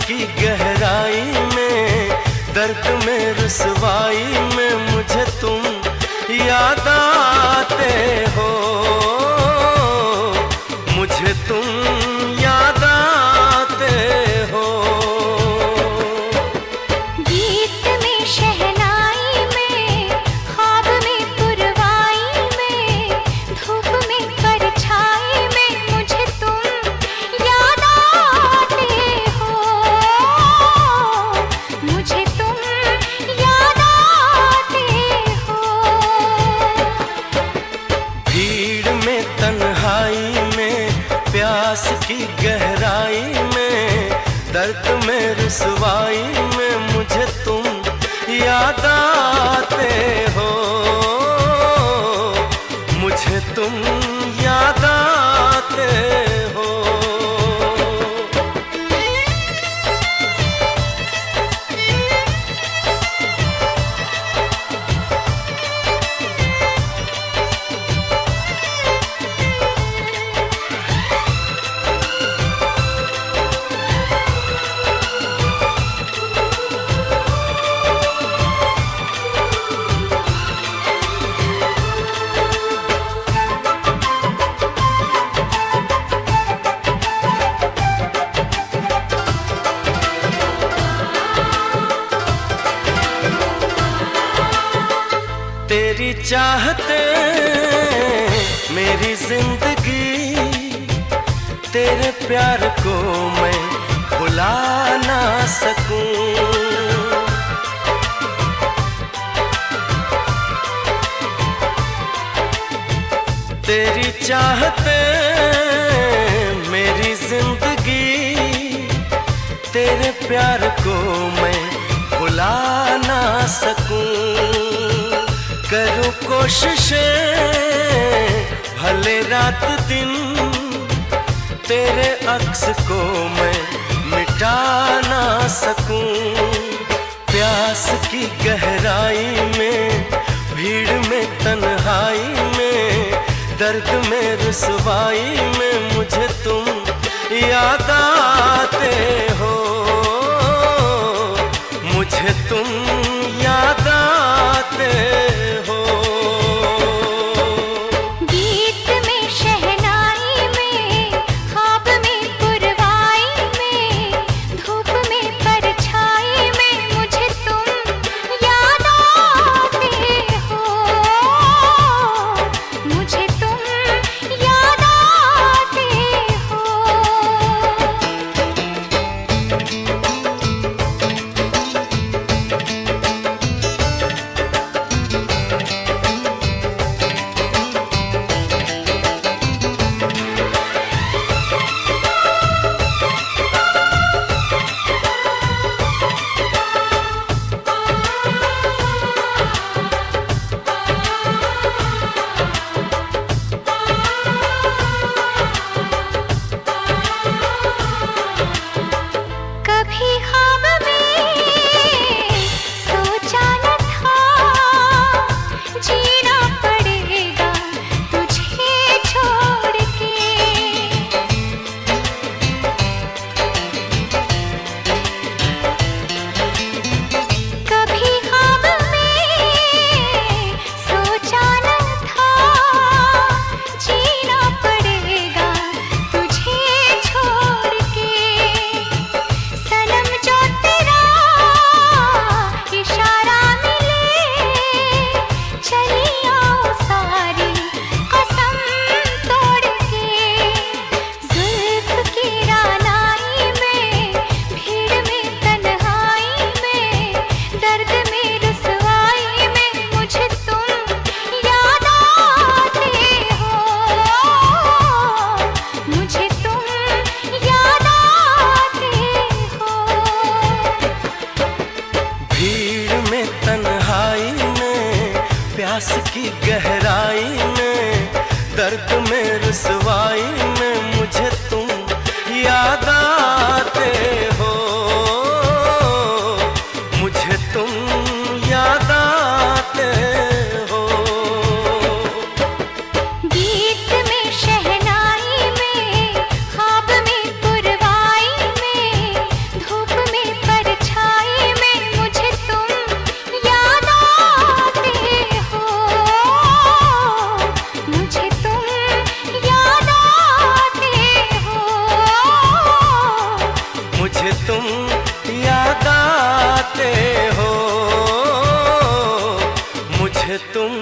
की गहराई में, दर्द में रुसवाई में मुझे तुम याद आते हो, मुझे तुम याद आते हो। गीत में शहनाई में, ख्वाब में पुरवाई में, धूप में परछाई में मुझे तुम याद आते हो, मुझे तुम याद आते हो। भीड़ में तन्हाई में, प्यास की गहराई में, दर्द में रुसवाई में मुझे तुम याद आते हो, मुझे तुम याद आते हो। तेरी चाहते मेरी जिंदगी, तेरे प्यार को मैं भुला ना सकूं। तेरी चाहते मेरी जिंदगी, तेरे प्यार को मैं भुला ना सकूं। करूं कोशिशें भले रात दिन, तेरे अक्स को मैं मिटा ना सकूं। प्यास की गहराई में, भीड़ में तन्हाई में, दर्द में रुसवाई में मुझे तुम याद आते हो, मुझे तुम याद आते हो। गीत में शहनाई में, ख्वाब में पुरवाई में, धूप में परछाई में मुझे तुम याद आते हो, मुझे तुम याद आते हो। कभी ख्वाब में सोचा न था, जीना पड़ेगा तुझे छोड़ के। कभी ख्वाब में सोचा न था, जीना पड़ेगा तुझे छोड़ के। सनम जो तेरा इशारा मिले, चली आओ सारी कसम तोड़ के। जुल्फ की रानाई में, भीड़ में तन्हाई में, दर्द में रुसवाई में मुझे तुम याद आते हो, मुझे तुम याद आते हो। भीड़ में तन्हाई में, प्यास की गहराई में, दर्द में रुसवाई में मुझे तुम याद आते हो, मुझे तुम याद आते हो। गीत में शहनाई में, ख्वाब में पुरवाई में, धूप आते हो, मुझे तुम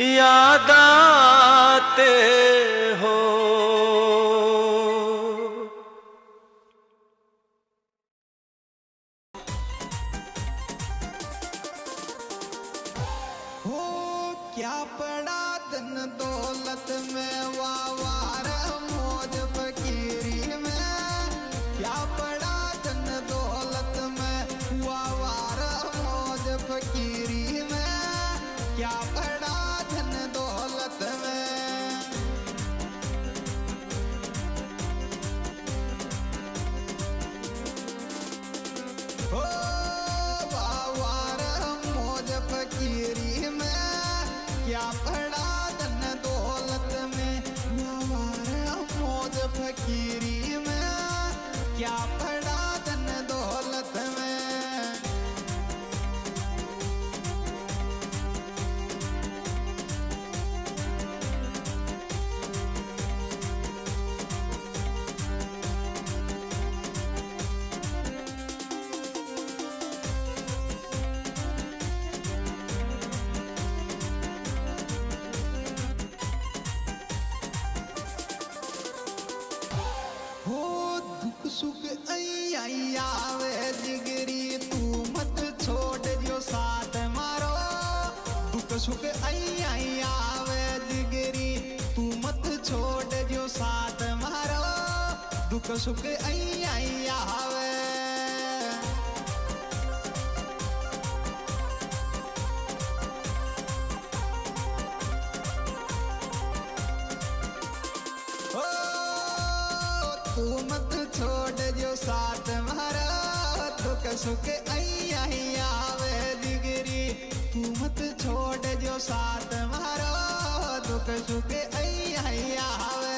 याद आते हो। हो क्या पड़ा धन दौलत में, वावार मौज फकीरी में। क्या पड़ा धन दौलत में, वावार मौज फकीरी में। क्या पड़ा धन दौलत में। हो वावार मौज फकीरी में। क्या पड़ा धन दौलत में, वावार मौज फकीरी में। क्या पड़ा धन दौलत में। हो दुख सुख आई आवे जिगरी, तू मत छोड़ जो साथ मारो। दुख सुख आई आवे जिगरी, तू मत छोड़ जो साथ मारो। दुख सुख आई आवे। ओ तू मत छोड़ जो साथ मारा। दुख सुख आई आवे जिगरी, तू मत छोड़ जो साथ मारा। दुख सुख आई आवे।